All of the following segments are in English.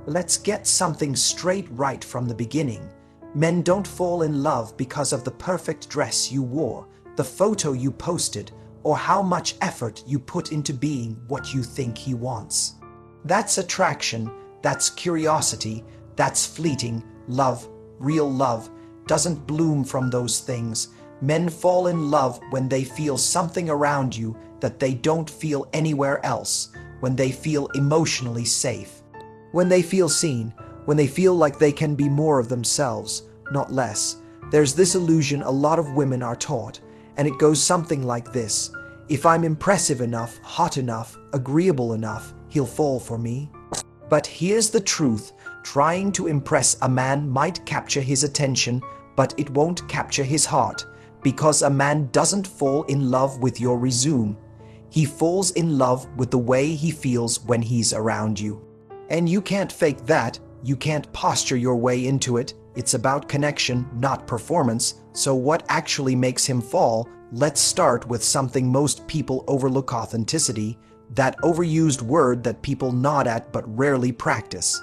Let's get something straight right from the beginning. Men don't fall in love because of the perfect dress you wore, the photo you posted, or how much effort you put into being what you think he wants. That's attraction, that's curiosity, that's fleeting. Love, real love, doesn't bloom from those things. Men fall in love when they feel something around you that they don't feel anywhere else, when they feel emotionally safe, when they feel seen, when they feel like they can be more of themselves, not less. There's this illusion a lot of women are taught, and it goes something like this. If I'm impressive enough, hot enough, agreeable enough, he'll fall for me. But here's the truth. Trying to impress a man might capture his attention, but it won't capture his heart, because a man doesn't fall in love with your resume. He falls in love with the way he feels when he's around you. And you can't fake that. You can't posture your way into it. It's about connection, not performance. So what actually makes him fall? Let's start with something most people overlook: authenticity, that overused word that people nod at but rarely practice.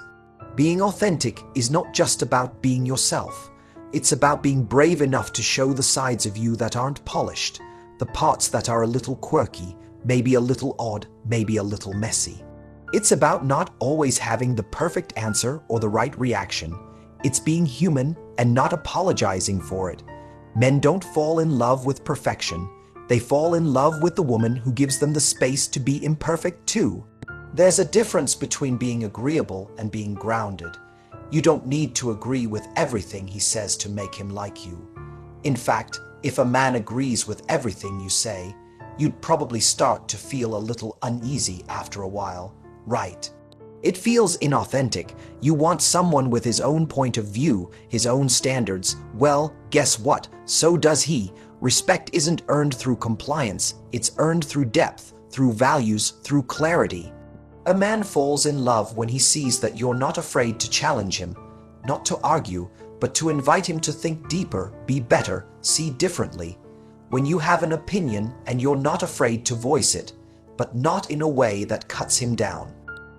Being authentic is not just about being yourself. It's about being brave enough to show the sides of you that aren't polished, the parts that are a little quirky, maybe a little odd, maybe a little messy. It's about not always having the perfect answer or the right reaction. It's being human and not apologizing for it. Men don't fall in love with perfection. They fall in love with the woman who gives them the space to be imperfect too. There's a difference between being agreeable and being grounded. You don't need to agree with everything he says to make him like you. In fact, if a man agrees with everything you say, you'd probably start to feel a little uneasy after a while, right? It feels inauthentic. You want someone with his own point of view, his own standards. Well, guess what? So does he. Respect isn't earned through compliance. It's earned through depth, through values, through clarity. A man falls in love when he sees that you're not afraid to challenge him, not to argue, but to invite him to think deeper, be better, see differently. When you have an opinion and you're not afraid to voice it, but not in a way that cuts him down,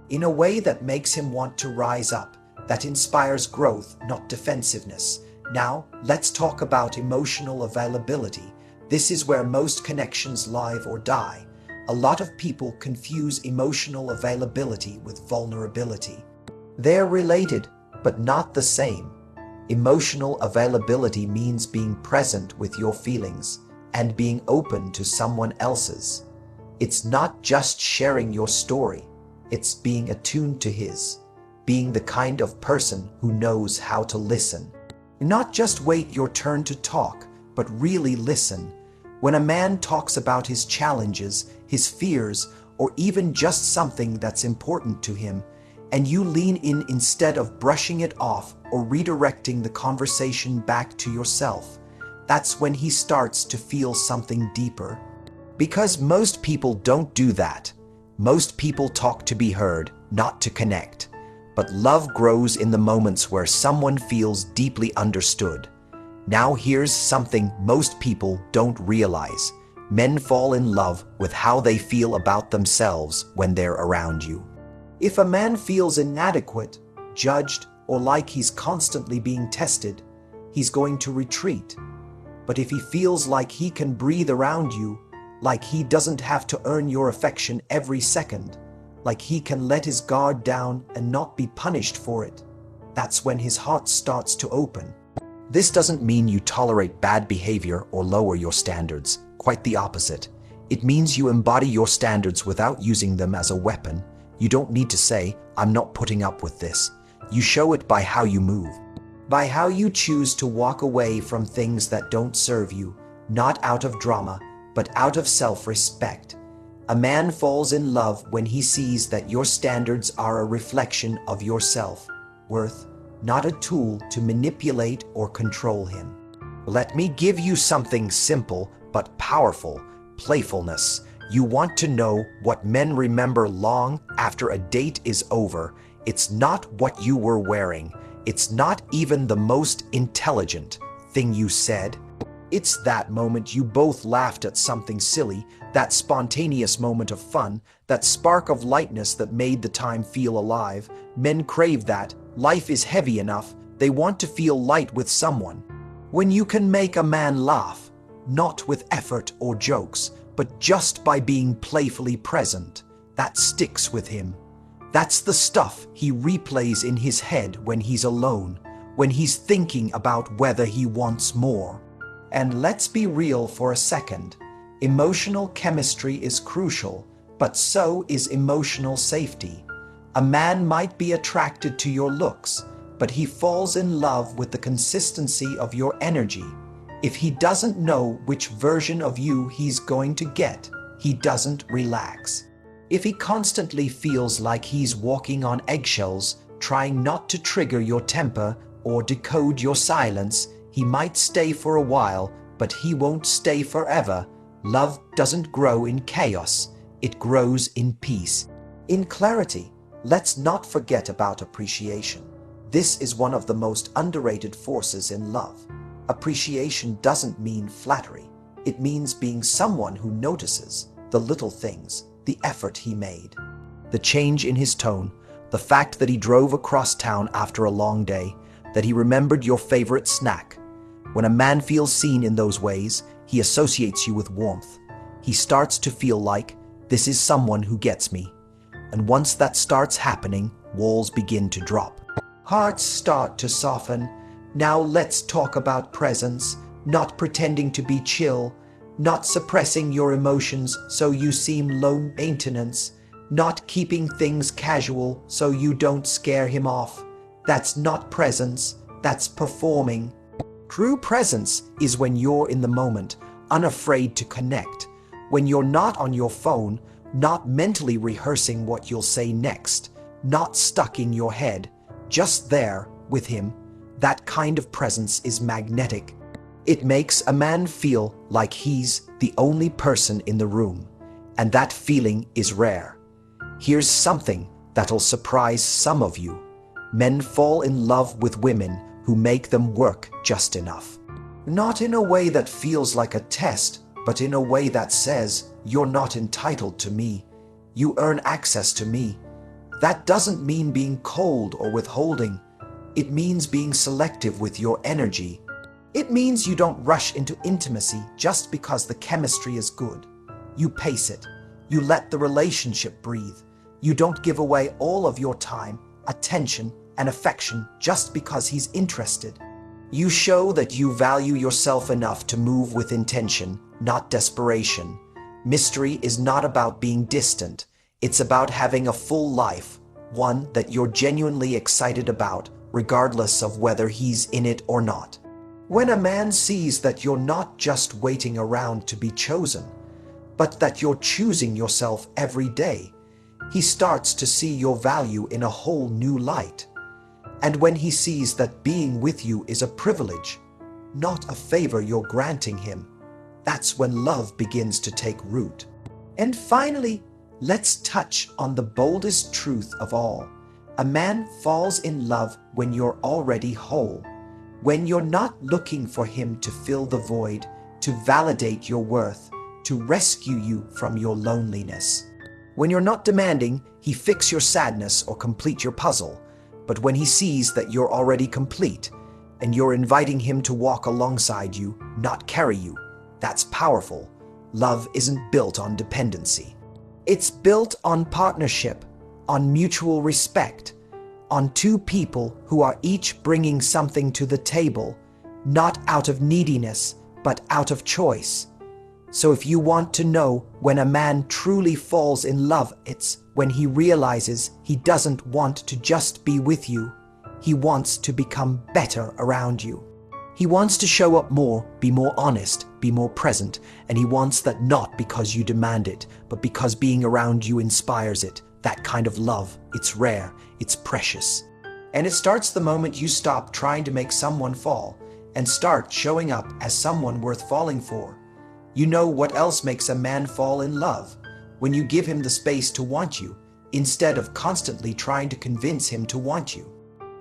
in a way that makes him want to rise up, that inspires growth, not defensiveness. Now, let's talk about emotional availability. This is where most connections live or die. A lot of people confuse emotional availability with vulnerability. They're related, but not the same. Emotional availability means being present with your feelings and being open to someone else's. It's not just sharing your story. It's being attuned to his, being the kind of person who knows how to listen. Not just wait your turn to talk, but really listen. When a man talks about his challenges, his fears, or even just something that's important to him, and you lean in instead of brushing it off or redirecting the conversation back to yourself, that's when he starts to feel something deeper. Because most people don't do that. Most people talk to be heard, not to connect. But love grows in the moments where someone feels deeply understood. Now here's something most people don't realize. Men fall in love with how they feel about themselves when they're around you. If a man feels inadequate, judged, or like he's constantly being tested, he's going to retreat. But if he feels like he can breathe around you, like he doesn't have to earn your affection every second, like he can let his guard down and not be punished for it, that's when his heart starts to open. This doesn't mean you tolerate bad behavior or lower your standards. Quite the opposite. It means you embody your standards without using them as a weapon. You don't need to say, "I'm not putting up with this." You show it by how you move, by how you choose to walk away from things that don't serve you, not out of drama, but out of self-respect. A man falls in love when he sees that your standards are a reflection of your self-worth, not a tool to manipulate or control him. Let me give you something simple but powerful: playfulness. You want to know what men remember long after a date is over. It's not what you were wearing. It's not even the most intelligent thing you said. It's that moment you both laughed at something silly, that spontaneous moment of fun, that spark of lightness that made the time feel alive. Men crave that. Life is heavy enough. They want to feel light with someone. When you can make a man laugh, not with effort or jokes, but just by being playfully present, that sticks with him. That's the stuff he replays in his head when he's alone, when he's thinking about whether he wants more. And let's be real for a second. Emotional chemistry is crucial, but so is emotional safety. A man might be attracted to your looks, but he falls in love with the consistency of your energy. If he doesn't know which version of you he's going to get, he doesn't relax. If he constantly feels like he's walking on eggshells, trying not to trigger your temper or decode your silence, he might stay for a while, but he won't stay forever. Love doesn't grow in chaos, it grows in peace. In clarity, let's not forget about appreciation. This is one of the most underrated forces in love. Appreciation doesn't mean flattery. It means being someone who notices the little things, the effort he made, the change in his tone, the fact that he drove across town after a long day, that he remembered your favorite snack. When a man feels seen in those ways, he associates you with warmth. He starts to feel like, this is someone who gets me. And once that starts happening, walls begin to drop. Hearts start to soften. Now let's talk about presence, not pretending to be chill, not suppressing your emotions so you seem low maintenance, not keeping things casual so you don't scare him off. That's not presence, that's performing. True presence is when you're in the moment, unafraid to connect, when you're not on your phone, not mentally rehearsing what you'll say next, not stuck in your head, just there with him. That kind of presence is magnetic. It makes a man feel like he's the only person in the room, and that feeling is rare. Here's something that'll surprise some of you. Men fall in love with women who make them work just enough. Not in a way that feels like a test, but in a way that says, you're not entitled to me. You earn access to me. That doesn't mean being cold or withholding. It means being selective with your energy. It means you don't rush into intimacy just because the chemistry is good. You pace it. You let the relationship breathe. You don't give away all of your time, attention, and affection just because he's interested. You show that you value yourself enough to move with intention, not desperation. Mystery is not about being distant. It's about having a full life, one that you're genuinely excited about, regardless of whether he's in it or not. When a man sees that you're not just waiting around to be chosen, but that you're choosing yourself every day, he starts to see your value in a whole new light. And when he sees that being with you is a privilege, not a favor you're granting him, that's when love begins to take root. And finally, let's touch on the boldest truth of all. A man falls in love when you're already whole, when you're not looking for him to fill the void, to validate your worth, to rescue you from your loneliness. When you're not demanding he fix your sadness or complete your puzzle, but when he sees that you're already complete and you're inviting him to walk alongside you, not carry you, that's powerful. Love isn't built on dependency. It's built on partnership, on mutual respect, on two people who are each bringing something to the table, not out of neediness, but out of choice. So if you want to know when a man truly falls in love, it's when he realizes he doesn't want to just be with you. He wants to become better around you. He wants to show up more, be more honest, be more present, and he wants that not because you demand it, but because being around you inspires it. That kind of love, it's rare, it's precious. And it starts the moment you stop trying to make someone fall and start showing up as someone worth falling for. You know what else makes a man fall in love? When you give him the space to want you, instead of constantly trying to convince him to want you.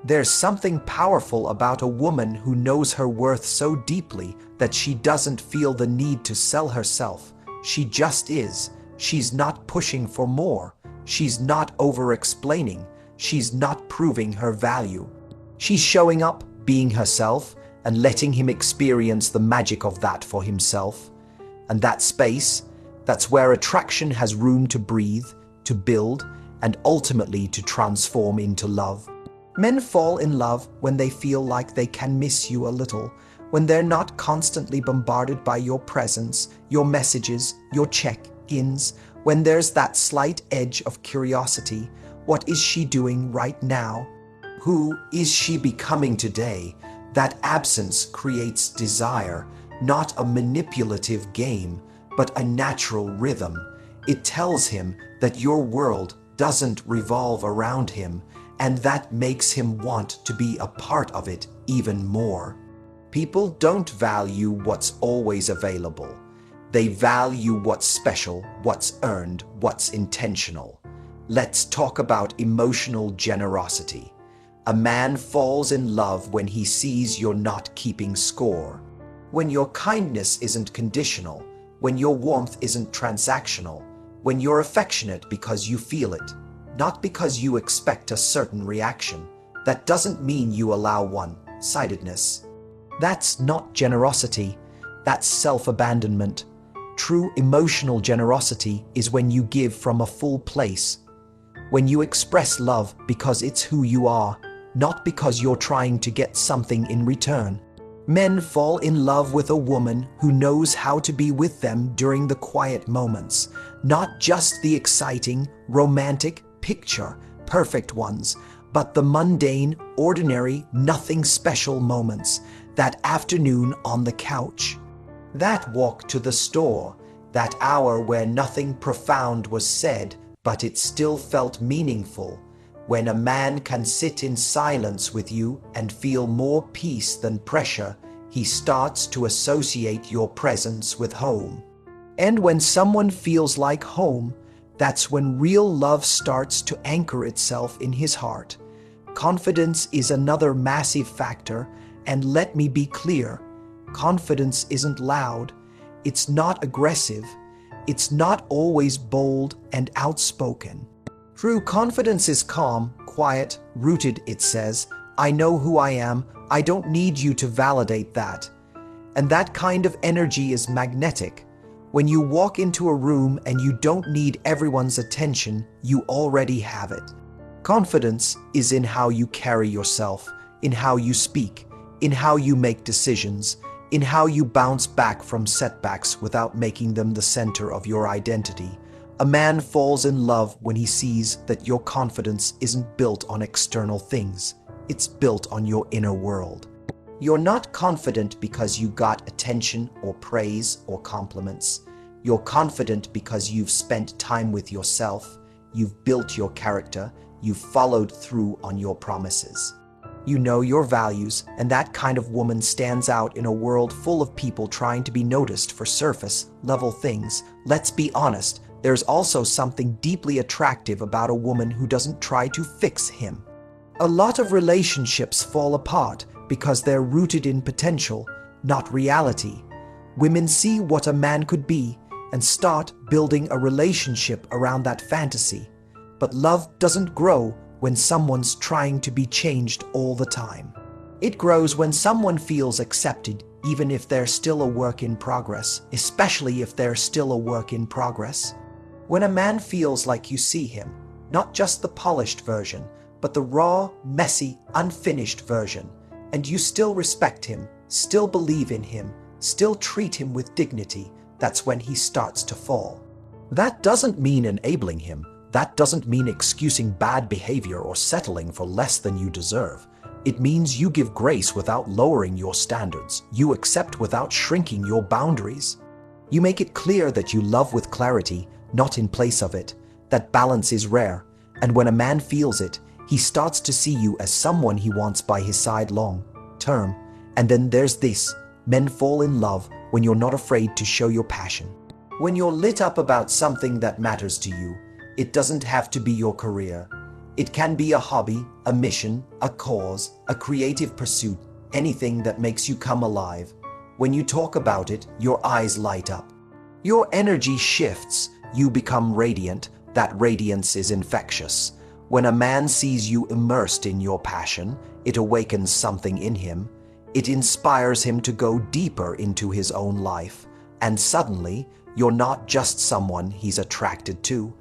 There's something powerful about a woman who knows her worth so deeply that she doesn't feel the need to sell herself, She just is. She's not pushing for more. She's not over-explaining. She's not proving her value. She's showing up, being herself, and letting him experience the magic of that for himself. And that space, that's where attraction has room to breathe, to build, and ultimately to transform into love. Men fall in love when they feel like they can miss you a little, when they're not constantly bombarded by your presence, your messages, your check-ins, when there's that slight edge of curiosity. What is she doing right now? Who is she becoming today? That absence creates desire, not a manipulative game, but a natural rhythm. It tells him that your world doesn't revolve around him, and that makes him want to be a part of it even more. People don't value what's always available. They value what's special, what's earned, what's intentional. Let's talk about emotional generosity. A man falls in love when he sees you're not keeping score. When your kindness isn't conditional, when your warmth isn't transactional, when you're affectionate because you feel it, not because you expect a certain reaction. That doesn't mean you allow one-sidedness. That's not generosity, that's self-abandonment. True emotional generosity is when you give from a full place, when you express love because it's who you are, not because you're trying to get something in return. Men fall in love with a woman who knows how to be with them during the quiet moments, not just the exciting, romantic, picture-perfect ones, but the mundane, ordinary, nothing special moments. That afternoon on the couch, that walk to the store, that hour where nothing profound was said, but it still felt meaningful. When a man can sit in silence with you and feel more peace than pressure, he starts to associate your presence with home. And when someone feels like home, that's when real love starts to anchor itself in his heart. Confidence is another massive factor, and let me be clear, confidence isn't loud, it's not aggressive, it's not always bold and outspoken. True confidence is calm, quiet, rooted. It says, I know who I am, I don't need you to validate that. And that kind of energy is magnetic. When you walk into a room and you don't need everyone's attention, you already have it. Confidence is in how you carry yourself, in how you speak, in how you make decisions, in how you bounce back from setbacks without making them the center of your identity. A man falls in love when he sees that your confidence isn't built on external things. It's built on your inner world. You're not confident because you got attention or praise or compliments. You're confident because you've spent time with yourself, you've built your character, you've followed through on your promises. You know your values, and that kind of woman stands out in a world full of people trying to be noticed for surface-level things. Let's be honest, there's also something deeply attractive about a woman who doesn't try to fix him. A lot of relationships fall apart because they're rooted in potential, not reality. Women see what a man could be and start building a relationship around that fantasy. But love doesn't grow when someone's trying to be changed all the time. It grows when someone feels accepted, even if they're still a work in progress, especially if they're still a work in progress. When a man feels like you see him, not just the polished version, but the raw, messy, unfinished version, and you still respect him, still believe in him, still treat him with dignity, that's when he starts to fall. That doesn't mean enabling him. That doesn't mean excusing bad behavior or settling for less than you deserve. It means you give grace without lowering your standards. You accept without shrinking your boundaries. You make it clear that you love with clarity, not in place of it. That balance is rare, and when a man feels it, he starts to see you as someone he wants by his side long term. And then there's this: men fall in love when you're not afraid to show your passion. When you're lit up about something that matters to you. It doesn't have to be your career. It can be a hobby, a mission, a cause, a creative pursuit, anything that makes you come alive. When you talk about it, your eyes light up. Your energy shifts, you become radiant, that radiance is infectious. When a man sees you immersed in your passion, it awakens something in him. It inspires him to go deeper into his own life. And suddenly, you're not just someone he's attracted to.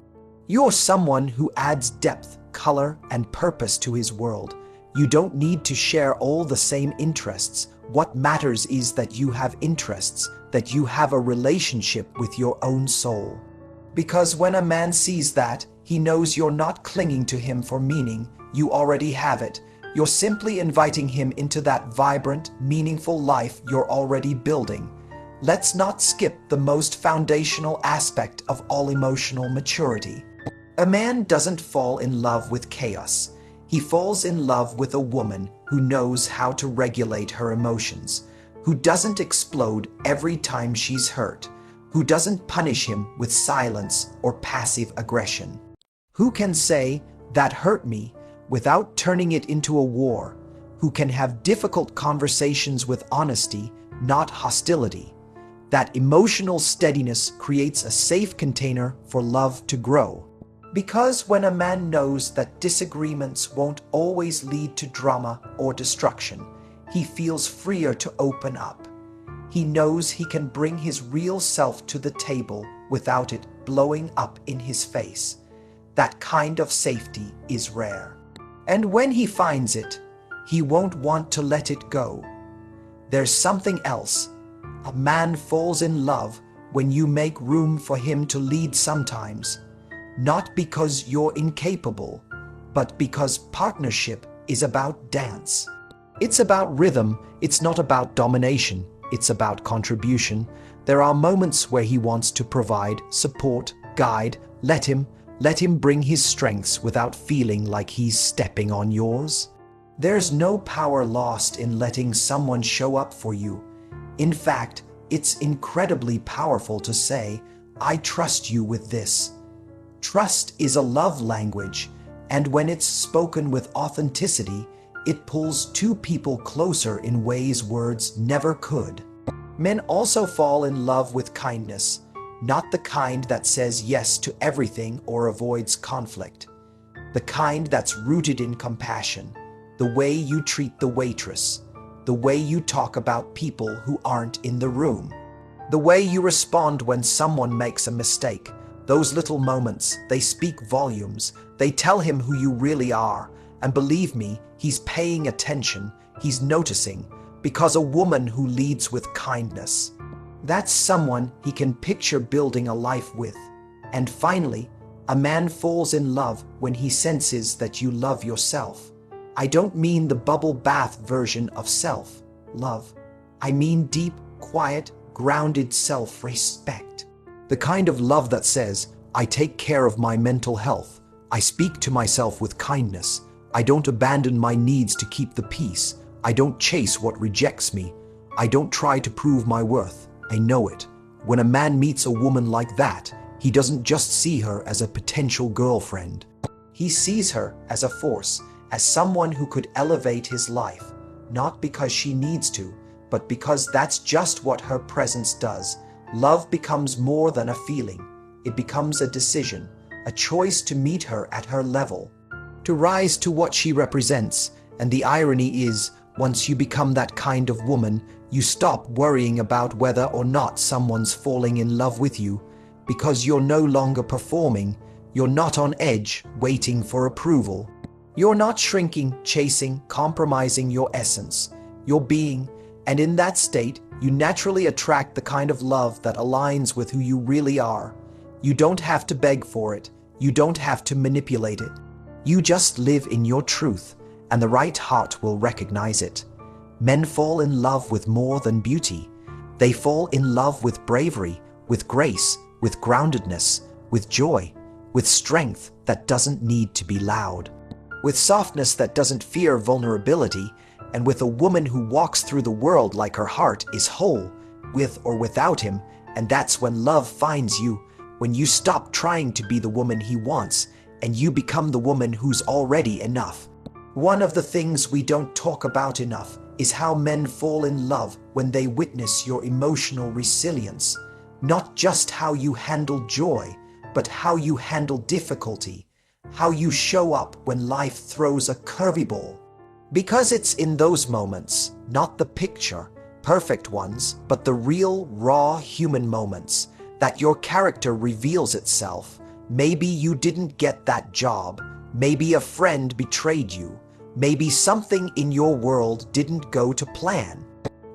You're someone who adds depth, color, and purpose to his world. You don't need to share all the same interests. What matters is that you have interests, that you have a relationship with your own soul. Because when a man sees that, he knows you're not clinging to him for meaning. You already have it. You're simply inviting him into that vibrant, meaningful life you're already building. Let's not skip the most foundational aspect of all emotional maturity. A man doesn't fall in love with chaos. He falls in love with a woman who knows how to regulate her emotions, who doesn't explode every time she's hurt, who doesn't punish him with silence or passive aggression, who can say, "That hurt me," without turning it into a war, who can have difficult conversations with honesty, not hostility. That emotional steadiness creates a safe container for love to grow. Because when a man knows that disagreements won't always lead to drama or destruction, he feels freer to open up. He knows he can bring his real self to the table without it blowing up in his face. That kind of safety is rare. And when he finds it, he won't want to let it go. There's something else. A man falls in love when you make room for him to lead sometimes, not because you're incapable, but because partnership is about dance. It's about rhythm, it's not about domination, it's about contribution. There are moments where he wants to provide, support, guide, let him bring his strengths without feeling like he's stepping on yours. There's no power lost in letting someone show up for you. In fact, it's incredibly powerful to say, "I trust you with this." Trust is a love language, and when it's spoken with authenticity, it pulls two people closer in ways words never could. Men also fall in love with kindness, not the kind that says yes to everything or avoids conflict. The kind that's rooted in compassion, the way you treat the waitress, the way you talk about people who aren't in the room, the way you respond when someone makes a mistake. Those little moments, they speak volumes. They tell him who you really are. And believe me, he's paying attention, he's noticing, because a woman who leads with kindness, that's someone he can picture building a life with. And finally, a man falls in love when he senses that you love yourself. I don't mean the bubble bath version of self-love. I mean deep, quiet, grounded self-respect. The kind of love that says, "I take care of my mental health. I speak to myself with kindness. I don't abandon my needs to keep the peace. I don't chase what rejects me. I don't try to prove my worth. I know it." When a man meets a woman like that, he doesn't just see her as a potential girlfriend. He sees her as a force, as someone who could elevate his life, not because she needs to, but because that's just what her presence does. Love becomes more than a feeling. It becomes a decision, a choice to meet her at her level, to rise to what she represents. And the irony is, once you become that kind of woman, you stop worrying about whether or not someone's falling in love with you, because you're no longer performing. You're not on edge, waiting for approval. You're not shrinking, chasing, compromising your essence. You're being, and in that state, you naturally attract the kind of love that aligns with who you really are. You don't have to beg for it. You don't have to manipulate it. You just live in your truth, and the right heart will recognize it. Men fall in love with more than beauty. They fall in love with bravery, with grace, with groundedness, with joy, with strength that doesn't need to be loud, with softness that doesn't fear vulnerability, and with a woman who walks through the world like her heart is whole, with or without him. And that's when love finds you, when you stop trying to be the woman he wants, and you become the woman who's already enough. One of the things we don't talk about enough is how men fall in love when they witness your emotional resilience. Not just how you handle joy, but how you handle difficulty, how you show up when life throws a curveball. Because it's in those moments, not the picture, perfect ones, but the real, raw human moments, that your character reveals itself. Maybe you didn't get that job, maybe a friend betrayed you, maybe something in your world didn't go to plan.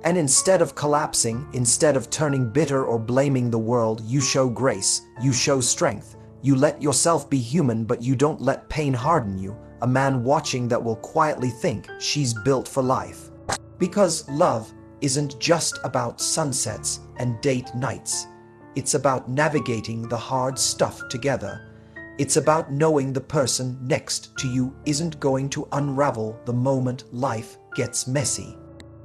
And instead of collapsing, instead of turning bitter or blaming the world, you show grace, you show strength. You let yourself be human, but you don't let pain harden you. A man watching that will quietly think, she's built for life. Because love isn't just about sunsets and date nights. It's about navigating the hard stuff together. It's about knowing the person next to you isn't going to unravel the moment life gets messy.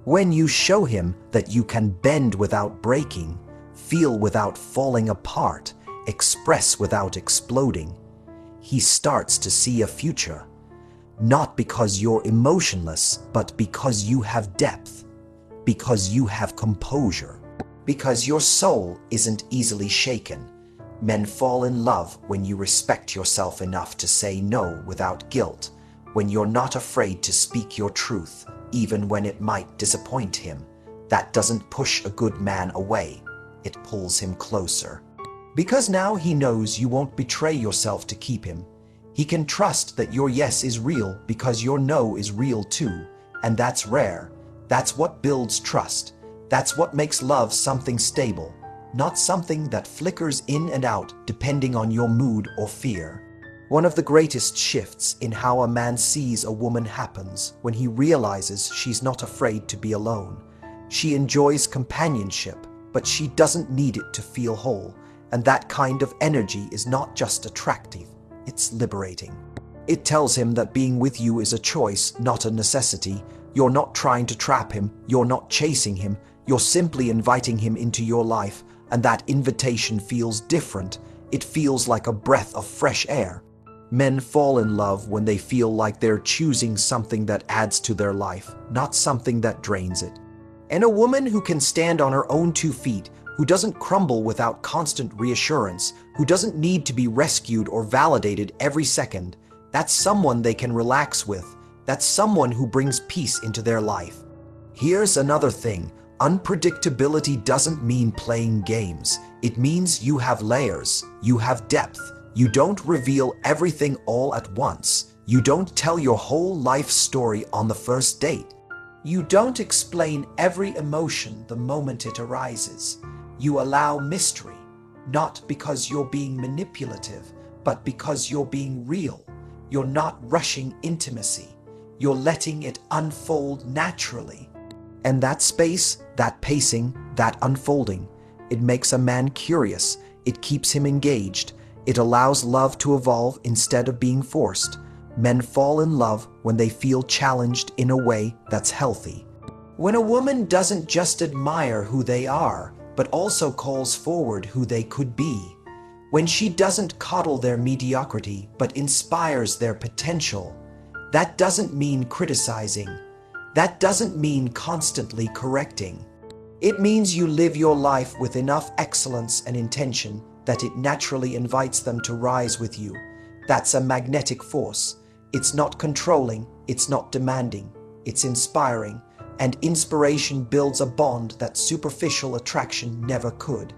When you show him that you can bend without breaking, feel without falling apart, express without exploding, he starts to see a future. Not because you're emotionless, but because you have depth, because you have composure, because your soul isn't easily shaken. Men fall in love when you respect yourself enough to say no without guilt, when you're not afraid to speak your truth, even when it might disappoint him. That doesn't push a good man away, it pulls him closer. Because now he knows you won't betray yourself to keep him. He can trust that your yes is real because your no is real too, and that's rare. That's what builds trust. That's what makes love something stable, not something that flickers in and out depending on your mood or fear. One of the greatest shifts in how a man sees a woman happens when he realizes she's not afraid to be alone. She enjoys companionship, but she doesn't need it to feel whole, and that kind of energy is not just attractive, it's liberating. It tells him that being with you is a choice, not a necessity. You're not trying to trap him, you're not chasing him, you're simply inviting him into your life, and that invitation feels different. It feels like a breath of fresh air. Men fall in love when they feel like they're choosing something that adds to their life, not something that drains it. And a woman who can stand on her own 2 feet, who doesn't crumble without constant reassurance, who doesn't need to be rescued or validated every second, that's someone they can relax with. That's someone who brings peace into their life. Here's another thing. Unpredictability doesn't mean playing games. It means you have layers, you have depth. You don't reveal everything all at once. You don't tell your whole life story on the first date. You don't explain every emotion the moment it arises. You allow mystery, not because you're being manipulative, but because you're being real. You're not rushing intimacy. You're letting it unfold naturally. And that space, that pacing, that unfolding, it makes a man curious. It keeps him engaged. It allows love to evolve instead of being forced. Men fall in love when they feel challenged in a way that's healthy. When a woman doesn't just admire who they are, but also calls forward who they could be. When she doesn't coddle their mediocrity, but inspires their potential. That doesn't mean criticizing. That doesn't mean constantly correcting. It means you live your life with enough excellence and intention that it naturally invites them to rise with you. That's a magnetic force. It's not controlling, it's not demanding, it's inspiring, and inspiration builds a bond that superficial attraction never could.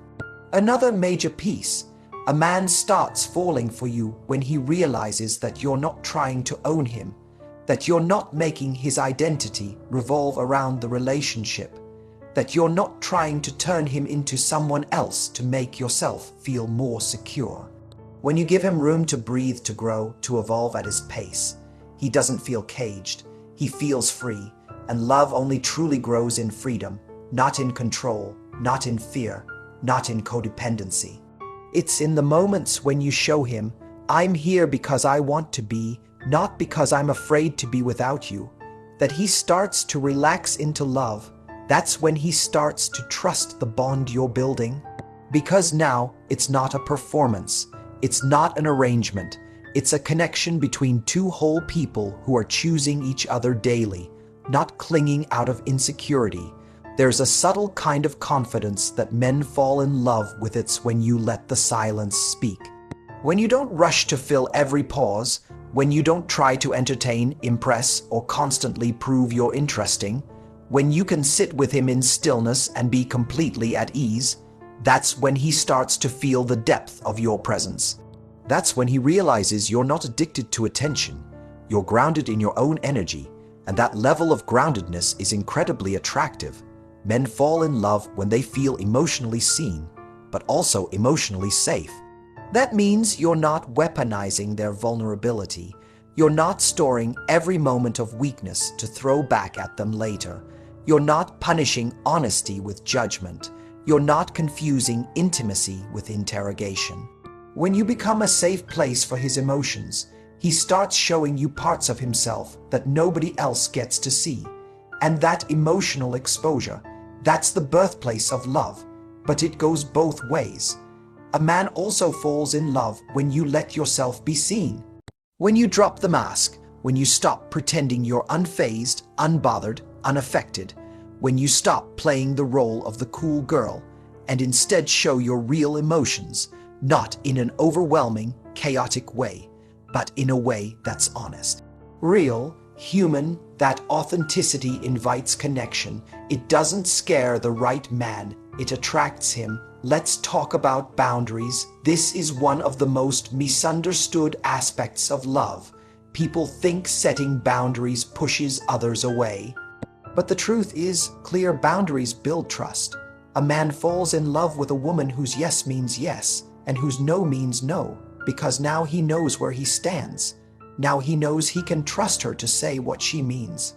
Another major piece, a man starts falling for you when he realizes that you're not trying to own him, that you're not making his identity revolve around the relationship, that you're not trying to turn him into someone else to make yourself feel more secure. When you give him room to breathe, to grow, to evolve at his pace, he doesn't feel caged, he feels free, and love only truly grows in freedom, not in control, not in fear, not in codependency. It's in the moments when you show him, I'm here because I want to be, not because I'm afraid to be without you, that he starts to relax into love. That's when he starts to trust the bond you're building. Because now it's not a performance, it's not an arrangement, it's a connection between 2 whole people who are choosing each other daily, not clinging out of insecurity, There's a subtle kind of confidence that men fall in love with. It's when you let the silence speak. When you don't rush to fill every pause, when you don't try to entertain, impress, or constantly prove you're interesting, when you can sit with him in stillness and be completely at ease, that's when he starts to feel the depth of your presence. That's when he realizes you're not addicted to attention. You're grounded in your own energy, and that level of groundedness is incredibly attractive. Men fall in love when they feel emotionally seen, but also emotionally safe. That means you're not weaponizing their vulnerability. You're not storing every moment of weakness to throw back at them later. You're not punishing honesty with judgment. You're not confusing intimacy with interrogation. When you become a safe place for his emotions, he starts showing you parts of himself that nobody else gets to see. And that emotional exposure, that's the birthplace of love. But it goes both ways. A man also falls in love when you let yourself be seen. When you drop the mask, when you stop pretending you're unfazed, unbothered, unaffected, when you stop playing the role of the cool girl and instead show your real emotions, not in an overwhelming, chaotic way, but in a way that's honest. Real, human, that authenticity invites connection. It doesn't scare the right man, it attracts him. Let's talk about boundaries. This is one of the most misunderstood aspects of love. People think setting boundaries pushes others away. But the truth is, clear boundaries build trust. A man falls in love with a woman whose yes means yes, and whose no means no, because now he knows where he stands. Now he knows he can trust her to say what she means.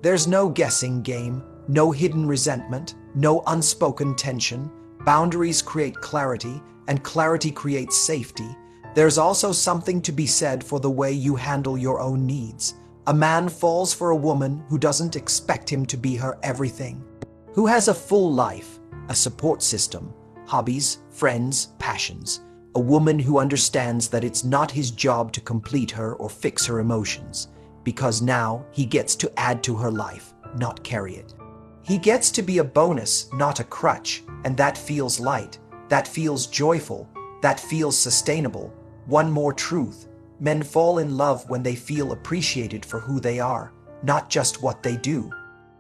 There's no guessing game, no hidden resentment, no unspoken tension. Boundaries create clarity, and clarity creates safety. There's also something to be said for the way you handle your own needs. A man falls for a woman who doesn't expect him to be her everything, who has a full life, a support system, hobbies, friends, passions. A woman who understands that it's not his job to complete her or fix her emotions, because now he gets to add to her life, not carry it. He gets to be a bonus, not a crutch, and that feels light, that feels joyful, that feels sustainable. One more truth: men fall in love when they feel appreciated for who they are, not just what they do.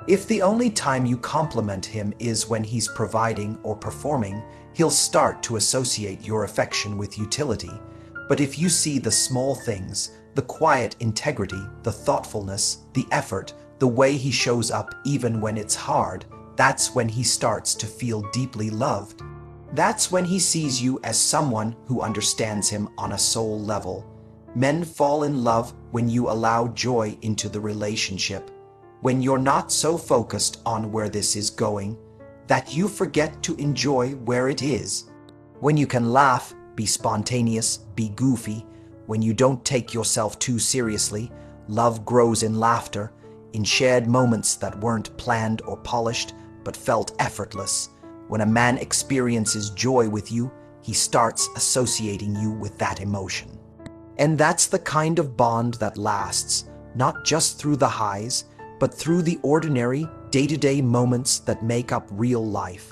If the only time you compliment him is when he's providing or performing, he'll start to associate your affection with utility. But if you see the small things, the quiet integrity, the thoughtfulness, the effort, the way he shows up even when it's hard, that's when he starts to feel deeply loved. That's when he sees you as someone who understands him on a soul level. Men fall in love when you allow joy into the relationship, when you're not so focused on where this is going that you forget to enjoy where it is. When you can laugh, be spontaneous, be goofy, when you don't take yourself too seriously. Love grows in laughter, in shared moments that weren't planned or polished, but felt effortless. When a man experiences joy with you, he starts associating you with that emotion. And that's the kind of bond that lasts, not just through the highs, but through the ordinary, day-to-day moments that make up real life.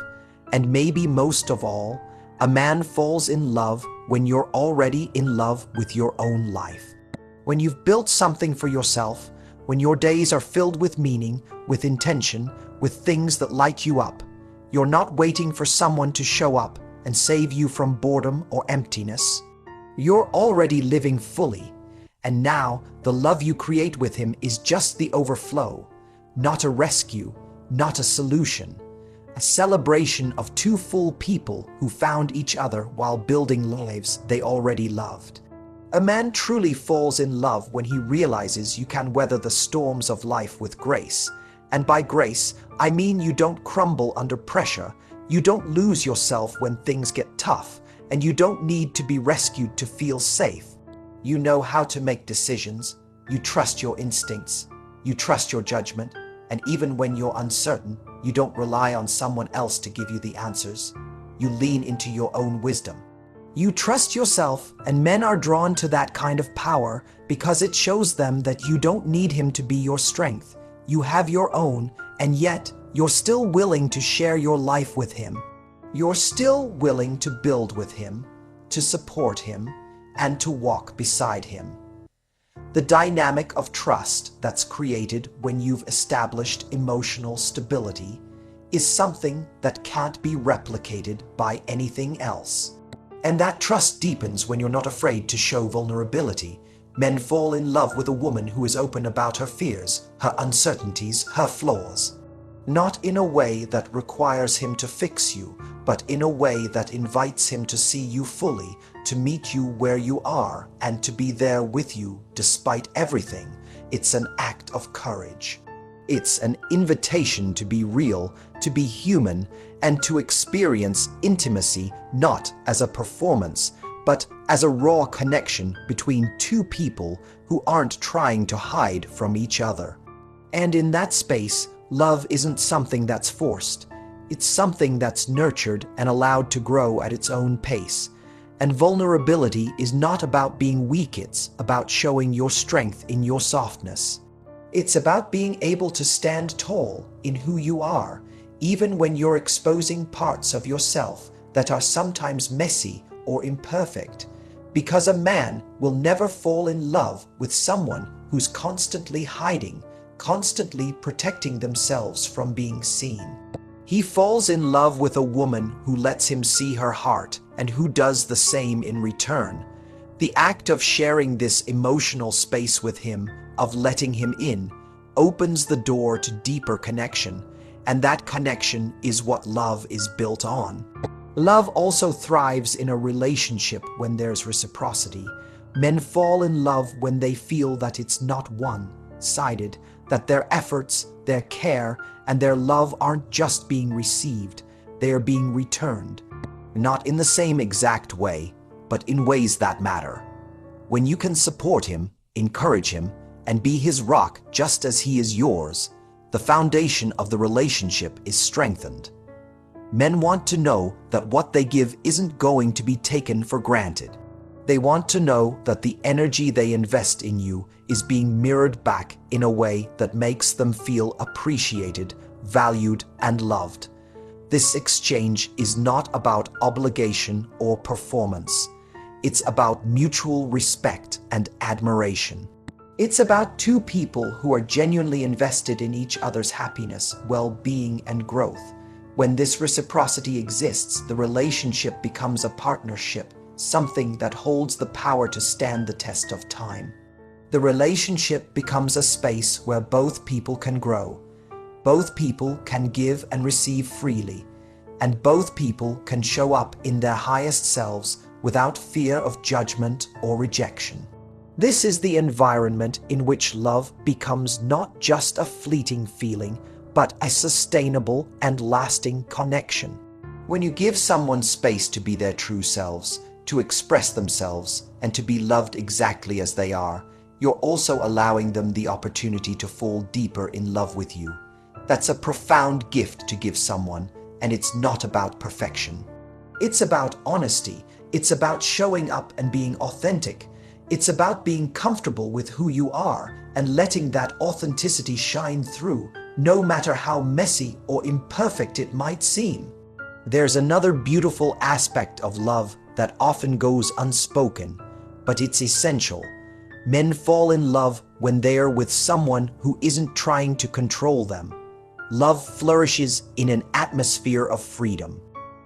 And maybe most of all, a man falls in love when you're already in love with your own life. When you've built something for yourself, when your days are filled with meaning, with intention, with things that light you up. You're not waiting for someone to show up and save you from boredom or emptiness. You're already living fully, and now the love you create with him is just the overflow, not a rescue, not a solution. A celebration of two full people who found each other while building lives they already loved. A man truly falls in love when he realizes you can weather the storms of life with grace. And by grace, I mean you don't crumble under pressure, you don't lose yourself when things get tough, and you don't need to be rescued to feel safe. You know how to make decisions, you trust your instincts, you trust your judgment, and even when you're uncertain, you don't rely on someone else to give you the answers. You lean into your own wisdom. You trust yourself, and men are drawn to that kind of power because it shows them that you don't need him to be your strength. You have your own, and yet You're still willing to share your life with him. You're still willing to build with him, to support him, and to walk beside him. The dynamic of trust that's created when you've established emotional stability is something that can't be replicated by anything else. And that trust deepens when you're not afraid to show vulnerability. Men fall in love with a woman who is open about her fears, her uncertainties, her flaws. Not in a way that requires him to fix you, but in a way that invites him to see you fully, to meet you where you are, and to be there with you despite everything. It's an act of courage. It's an invitation to be real, to be human, and to experience intimacy not as a performance, but as a raw connection between two people who aren't trying to hide from each other. And in that space, love isn't something that's forced. It's something that's nurtured and allowed to grow at its own pace. And vulnerability is not about being weak, it's about showing your strength in your softness. It's about being able to stand tall in who you are, even when you're exposing parts of yourself that are sometimes messy or imperfect. Because a man will never fall in love with someone who's constantly hiding, constantly protecting themselves from being seen. He falls in love with a woman who lets him see her heart and who does the same in return. The act of sharing this emotional space with him, of letting him in, opens the door to deeper connection, and that connection is what love is built on. Love also thrives in a relationship when there's reciprocity. Men fall in love when they feel that it's not one-sided, that their efforts, their care, and their love aren't just being received, they are being returned. Not in the same exact way, but in ways that matter. When you can support him, encourage him, and be his rock just as he is yours, the foundation of the relationship is strengthened. Men want to know that what they give isn't going to be taken for granted. They want to know that the energy they invest in you is being mirrored back in a way that makes them feel appreciated, valued, and loved. This exchange is not about obligation or performance. It's about mutual respect and admiration. It's about two people who are genuinely invested in each other's happiness, well-being, and growth. When this reciprocity exists, the relationship becomes a partnership, something that holds the power to stand the test of time. The relationship becomes a space where both people can grow. Both people can give and receive freely, and both people can show up in their highest selves without fear of judgment or rejection. This is the environment in which love becomes not just a fleeting feeling, but a sustainable and lasting connection. When you give someone space to be their true selves, to express themselves, and to be loved exactly as they are, you're also allowing them the opportunity to fall deeper in love with you. That's a profound gift to give someone, and it's not about perfection. It's about honesty. It's about showing up and being authentic. It's about being comfortable with who you are and letting that authenticity shine through, no matter how messy or imperfect it might seem. There's another beautiful aspect of love that often goes unspoken, but it's essential. Men fall in love when they are with someone who isn't trying to control them. Love flourishes in an atmosphere of freedom.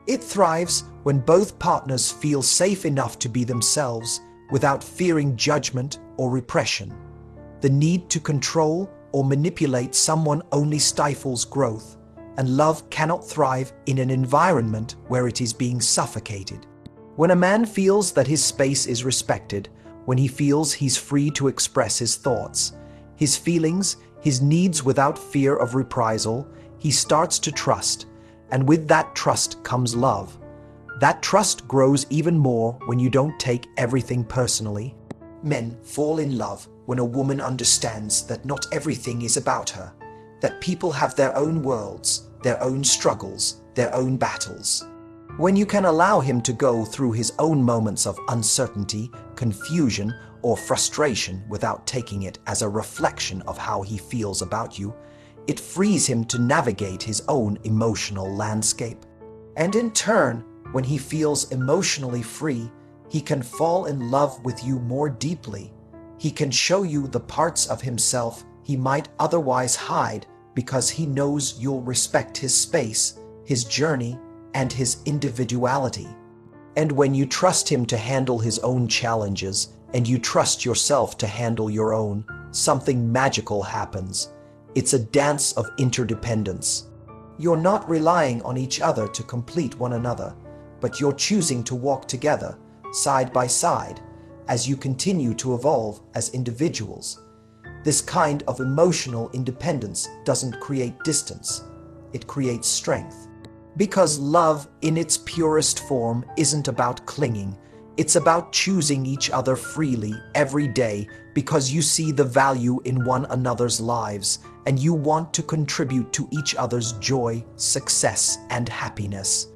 It thrives when both partners feel safe enough to be themselves without fearing judgment or repression. The need to control or manipulate someone only stifles growth, and love cannot thrive in an environment where it is being suffocated. When a man feels that his space is respected, when he feels he's free to express his thoughts, his feelings, his needs without fear of reprisal, he starts to trust, and with that trust comes love. That trust grows even more when you don't take everything personally. Men fall in love when a woman understands that not everything is about her, that people have their own worlds, their own struggles, their own battles. When you can allow him to go through his own moments of uncertainty, confusion, or frustration without taking it as a reflection of how he feels about you, It frees him to navigate his own emotional landscape. And in turn, when he feels emotionally free, he can fall in love with you more deeply. He can show you the parts of himself he might otherwise hide because he knows you'll respect his space, his journey, and his individuality. And when you trust him to handle his own challenges, and you trust yourself to handle your own, something magical happens. It's a dance of interdependence. You're not relying on each other to complete one another, but you're choosing to walk together, side by side, as you continue to evolve as individuals. This kind of emotional independence doesn't create distance, it creates strength. Because love, in its purest form, isn't about clinging. It's about choosing each other freely every day because you see the value in one another's lives and you want to contribute to each other's joy, success, and happiness.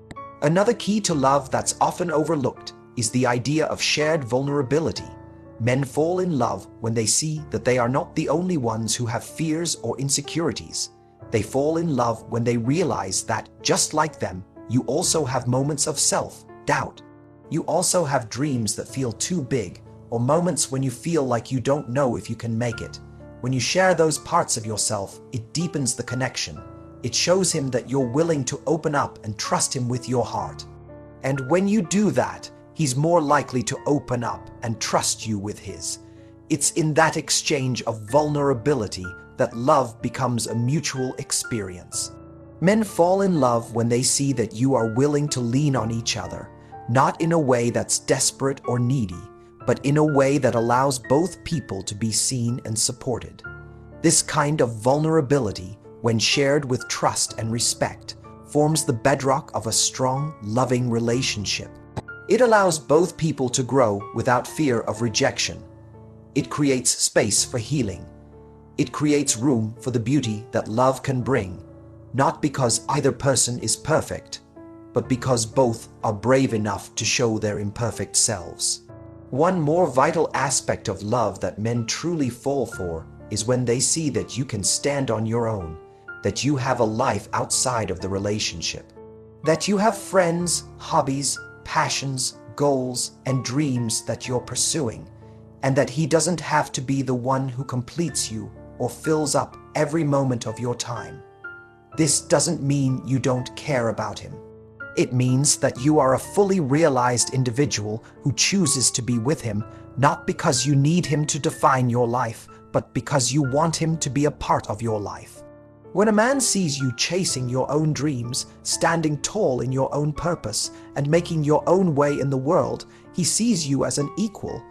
Another key to love that's often overlooked is the idea of shared vulnerability. Men fall in love when they see that they are not the only ones who have fears or insecurities. They fall in love when they realize that, just like them, you also have moments of self-doubt. You also have dreams that feel too big, or moments when you feel like you don't know if you can make it. When you share those parts of yourself, it deepens the connection. It shows him that you're willing to open up and trust him with your heart. And when you do that, he's more likely to open up and trust you with his. It's in that exchange of vulnerability that love becomes a mutual experience. Men fall in love when they see that you are willing to lean on each other, not in a way that's desperate or needy, but in a way that allows both people to be seen and supported. This kind of vulnerability, when shared with trust and respect, forms the bedrock of a strong, loving relationship. It allows both people to grow without fear of rejection. It creates space for healing. It creates room for the beauty that love can bring, not because either person is perfect, but because both are brave enough to show their imperfect selves. One more vital aspect of love that men truly fall for is when they see that you can stand on your own, that you have a life outside of the relationship, that you have friends, hobbies, passions, goals, and dreams that you're pursuing, and that he doesn't have to be the one who completes you or fills up every moment of your time. This doesn't mean you don't care about him. It means that you are a fully realized individual who chooses to be with him, not because you need him to define your life, but because you want him to be a part of your life. When a man sees you chasing your own dreams, standing tall in your own purpose, and making your own way in the world, he sees you as an equal.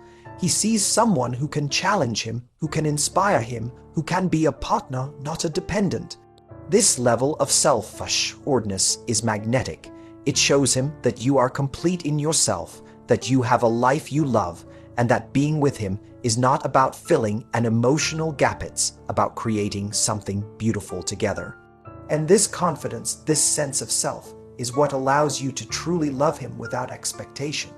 He sees someone who can challenge him, who can inspire him, who can be a partner, not a dependent. This level of self-assuredness is magnetic. It shows him that you are complete in yourself, that you have a life you love, and that being with him is not about filling an emotional gap, it's about creating something beautiful together. And this confidence, this sense of self, is what allows you to truly love him without expectation.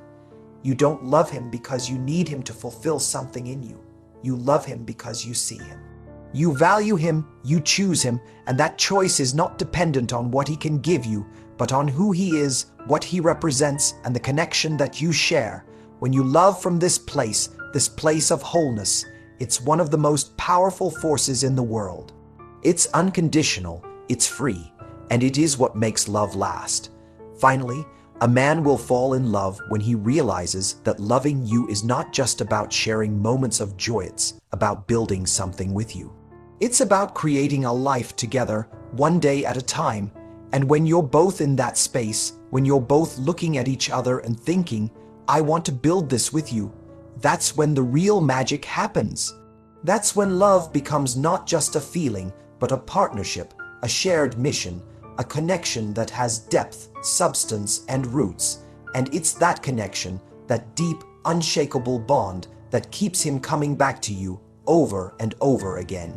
You don't love him because you need him to fulfill something in you. You love him because you see him. You value him, you choose him, and that choice is not dependent on what he can give you, but on who he is, what he represents, and the connection that you share. When you love from this place of wholeness, it's one of the most powerful forces in the world. It's unconditional, it's free, and it is what makes love last. Finally, a man will fall in love when he realizes that loving you is not just about sharing moments of joy, it's about building something with you. It's about creating a life together, one day at a time, and when you're both in that space, when you're both looking at each other and thinking, I want to build this with you, that's when the real magic happens. That's when love becomes not just a feeling, but a partnership, a shared mission, a connection that has depth, substance, and roots. And it's that connection, that deep, unshakable bond, that keeps him coming back to you over and over again.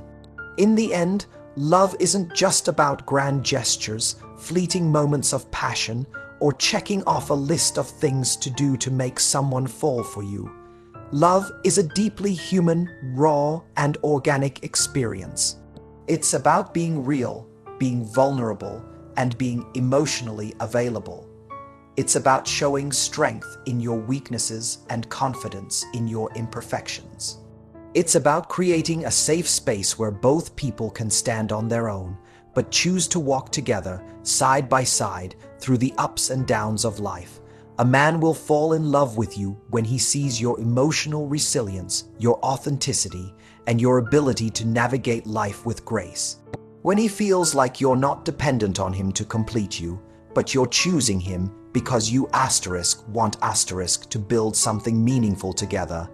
In the end, love isn't just about grand gestures, fleeting moments of passion, or checking off a list of things to do to make someone fall for you. Love is a deeply human, raw, and organic experience. It's about being real, being vulnerable, and being emotionally available. It's about showing strength in your weaknesses and confidence in your imperfections. It's about creating a safe space where both people can stand on their own, but choose to walk together, side by side, through the ups and downs of life. A man will fall in love with you when he sees your emotional resilience, your authenticity, and your ability to navigate life with grace. When he feels like you're not dependent on him to complete you, but you're choosing him because you want to build something meaningful together.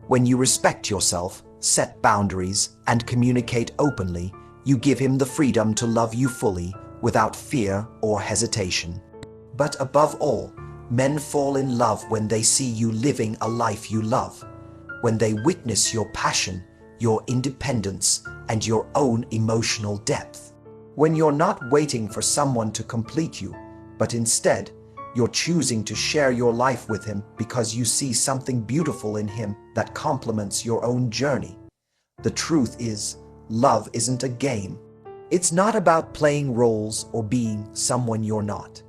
When you respect yourself, set boundaries, and communicate openly, you give him the freedom to love you fully, without fear or hesitation. But above all, men fall in love when they see you living a life you love, when they witness your passion, your independence, and your own emotional depth. When you're not waiting for someone to complete you, but instead, you're choosing to share your life with him because you see something beautiful in him that complements your own journey. The truth is, love isn't a game. It's not about playing roles or being someone you're not.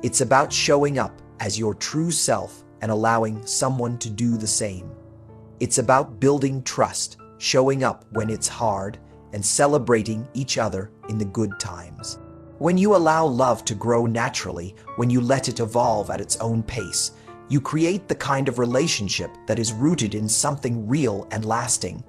It's about showing up as your true self and allowing someone to do the same. It's about building trust, showing up when it's hard, and celebrating each other in the good times. When you allow love to grow naturally, when you let it evolve at its own pace, you create the kind of relationship that is rooted in something real and lasting.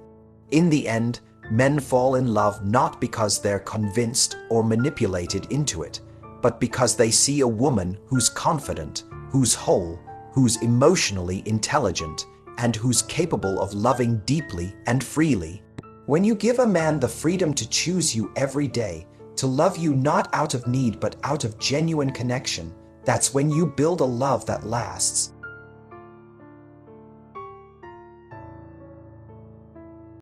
In the end, men fall in love not because they're convinced or manipulated into it, but because they see a woman who's confident, who's whole, who's emotionally intelligent, and who's capable of loving deeply and freely. When you give a man the freedom to choose you every day, to love you not out of need but out of genuine connection, that's when you build a love that lasts.